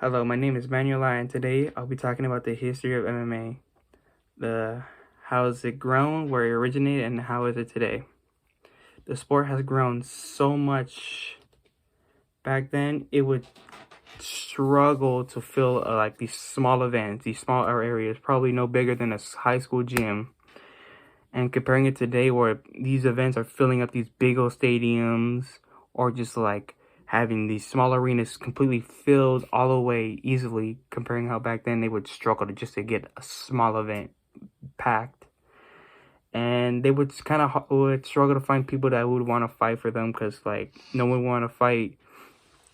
Hello, my name is Manuela, and today I'll be talking about the history of MMA. The How has it grown, where it originated, and how is it today. The sport has grown so much. Back then, it would struggle to fill like these small events, these small areas, probably no bigger than a high school gym. And comparing it today, where these events are filling up these big old stadiums, or just like having these small arenas completely filled all the way easily, comparing how back then they would struggle to get a small event packed. And they would kind of would struggle to find people that would want to fight for them, because like no one would want to fight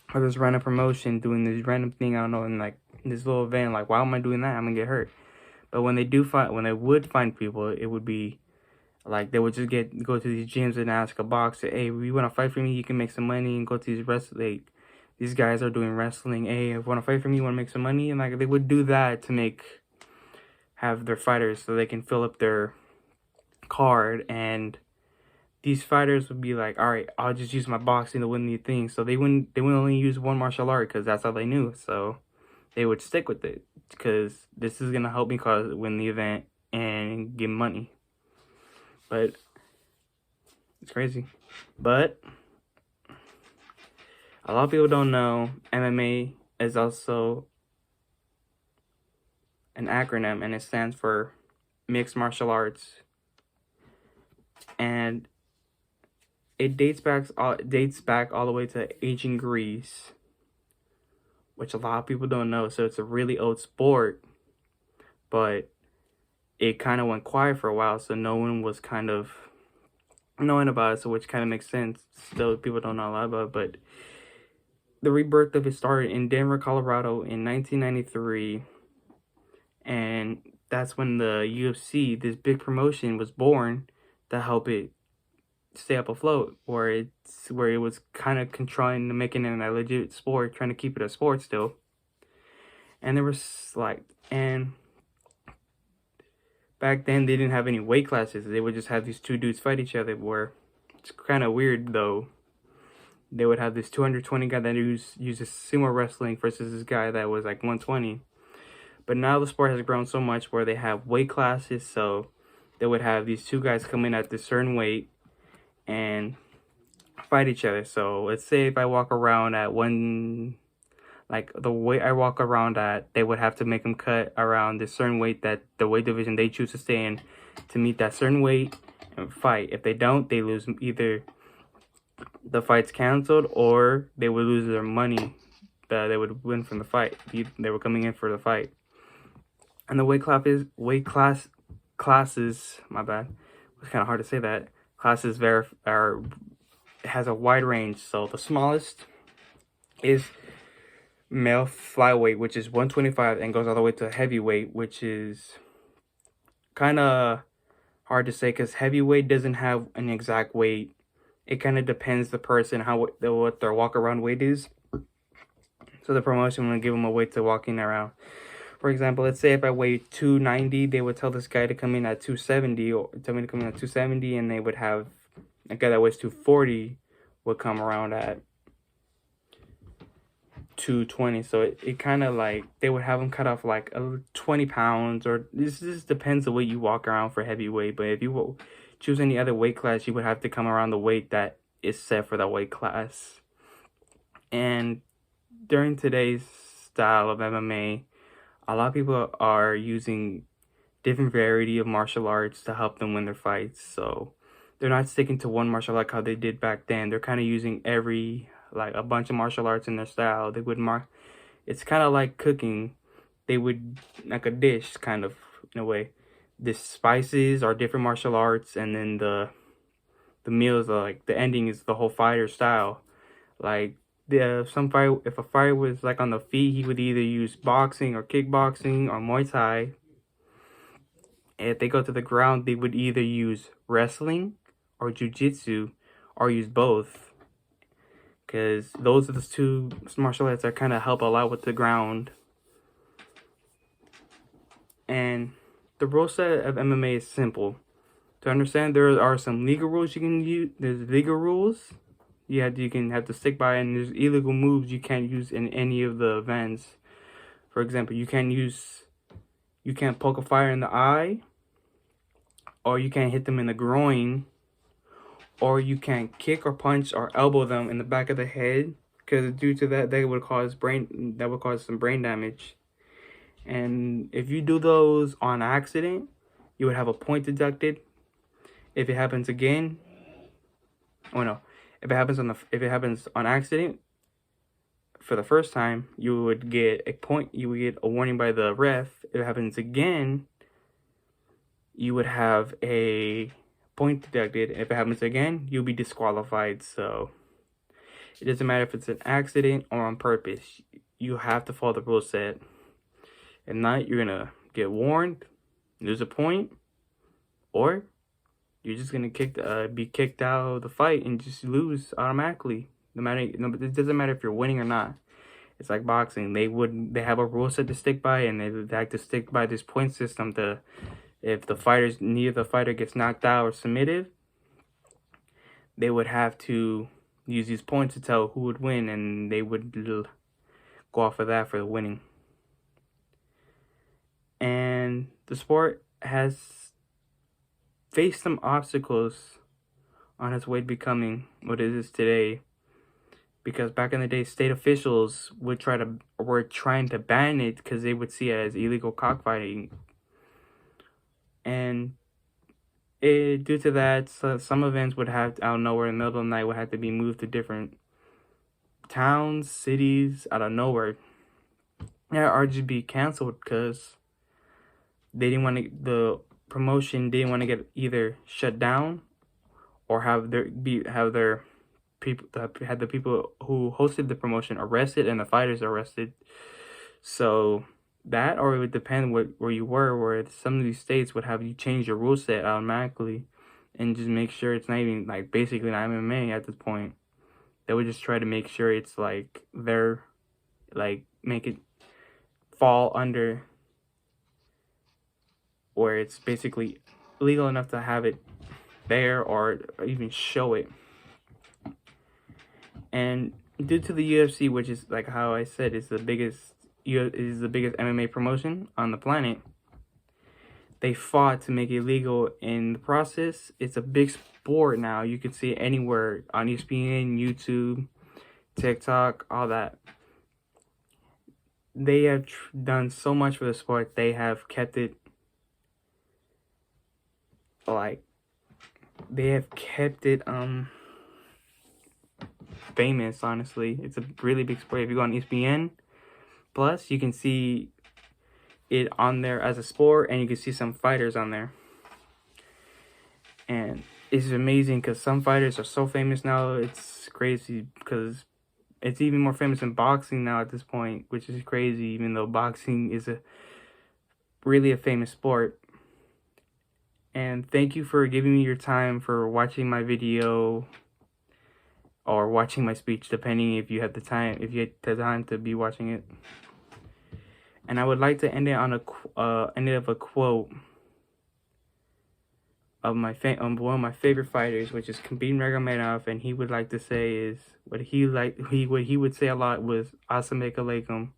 for this random promotion doing this random thing, I don't know, and like this little event, like why am I doing that? I'm gonna get hurt. But when they would find people, it would be like they would just go to these gyms and ask a boxer, "Hey, you want to fight for me? You can make some money and go to these wrestling. These guys are doing wrestling. Hey, if you want to fight for me, you want to make some money?" And like they would do that to have their fighters so they can fill up their card. And these fighters would be like, "All right, I'll just use my boxing to win the thing." So they would only use one martial art because that's all they knew. So they would stick with it because this is gonna help me cause win the event and get money. But it's crazy. But a lot of people don't know MMA is also an acronym, and it stands for Mixed Martial Arts. And it dates back all the way to ancient Greece, which a lot of people don't know. So it's a really old sport, but it kind of went quiet for a while, so no one was kind of knowing about it. So which kind of makes sense. Still, people don't know a lot about it, but the rebirth of it started in Denver, Colorado in 1993. And that's when the UFC, this big promotion, was born to help it stay up afloat, where it was kind of trying to make it a legit sport, trying to keep it a sport still. And there was like, and back then they didn't have any weight classes. They would just have these two dudes fight each other. Where it's kind of weird though. They would have this 220 guy that uses sumo wrestling versus this guy that was like 120. But now the sport has grown so much where they have weight classes. So they would have these two guys come in at this certain weight and fight each other. So let's say if I walk around at like the weight I walk around at, they would have to make them cut around this certain weight that the weight division they choose to stay in to meet that certain weight and fight. If they don't, they lose. Either the fight's canceled or they would lose their money that they would win from the fight. They were coming in for the fight. And the classes, my bad, it's kind of hard to say that. Classes has a wide range. So the smallest is male flyweight, which is 125, and goes all the way to heavyweight, which is kind of hard to say because heavyweight doesn't have an exact weight. It kind of depends the person what their walk around weight is. So the promotion will give them a weight to walking around. For example, let's say if I weigh 290, they would tell this guy to come in at 270, or tell me to come in at 270, and they would have a guy that weighs 240 would come around at 220. So it kind of like they would have them cut off like 20 pounds, or this just depends the way you walk around for heavyweight. But if you choose any other weight class, you would have to come around the weight that is set for that weight class. And during today's style of MMA, a lot of people are using different variety of martial arts to help them win their fights. So they're not sticking to one martial art like how they did back then. They're kind of using like a bunch of martial arts in their style. It's kind of like cooking. They would like a dish kind of in a way. The spices are different martial arts, and then the meals are like the ending is the whole fighter style. Like if a fighter was like on the feet, he would either use boxing or kickboxing or Muay Thai. If they go to the ground, they would either use wrestling or jiu-jitsu or use both, because those are the two martial arts that kind of help a lot with the ground. And the rule set of MMA is simple. To understand, there are some legal rules you can use. There's legal rules you can have to stick by, and there's illegal moves you can't use in any of the events. For example, you can't poke a fighter in the eye, or you can't hit them in the groin, or you can't kick or punch or elbow them in the back of the head, because due to that, that would cause some brain damage. And if you do those on accident, you would have a point deducted. If it happens again, oh no, if it happens on accident for the first time, you would get a point. You would get a warning by the ref. If it happens again, you would have a point deducted. If it happens again, you'll be disqualified. So it doesn't matter if it's an accident or on purpose. You have to follow the rule set. If not, you're gonna get warned, lose a point, or you're just gonna be kicked out of the fight and just lose automatically. It doesn't matter if you're winning or not. It's like boxing. They have a rule set to stick by, and they have to stick by this point system to. If neither the fighter gets knocked out or submitted, they would have to use these points to tell who would win, and they would go off of that for the winning. And the sport has faced some obstacles on its way to becoming what it is today. Because back in the day, state officials were trying to ban it because they would see it as illegal cockfighting. And due to that, some events would have out of nowhere in the middle of the night would have to be moved to different towns, cities, out of nowhere. Or just be canceled because the promotion didn't want to get either shut down or have the people who hosted the promotion arrested and the fighters arrested. So that, or it would depend where you were, where some of these states would have you change your rule set automatically and just make sure it's not even like basically not MMA at this point. They would just try to make sure it's like make it fall under where it's basically legal enough to have it there or even show it. And due to the UFC, which is like how I said, is the biggest MMA promotion on the planet, they fought to make it legal. In the process, it's a big sport now. You can see it anywhere on ESPN, YouTube, TikTok, all that. They have done so much for the sport. They have kept it famous. Honestly, it's a really big sport. If you go on ESPN Plus, you can see it on there as a sport, and you can see some fighters on there. And it's amazing because some fighters are so famous now. It's crazy because it's even more famous than boxing now at this point, which is crazy, even though boxing is really a famous sport. And thank you for giving me your time, for watching my video or watching my speech, depending if you have the time to be watching it. And I would like to end it on a quote of one of my favorite fighters, which is Khabib Nurmagomedov, and he would like to say is what he would say a lot was "Assalamu alaikum,"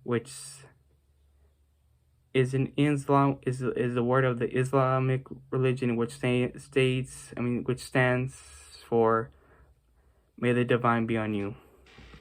which is the word of the Islamic religion, which stands for "May the divine be on you."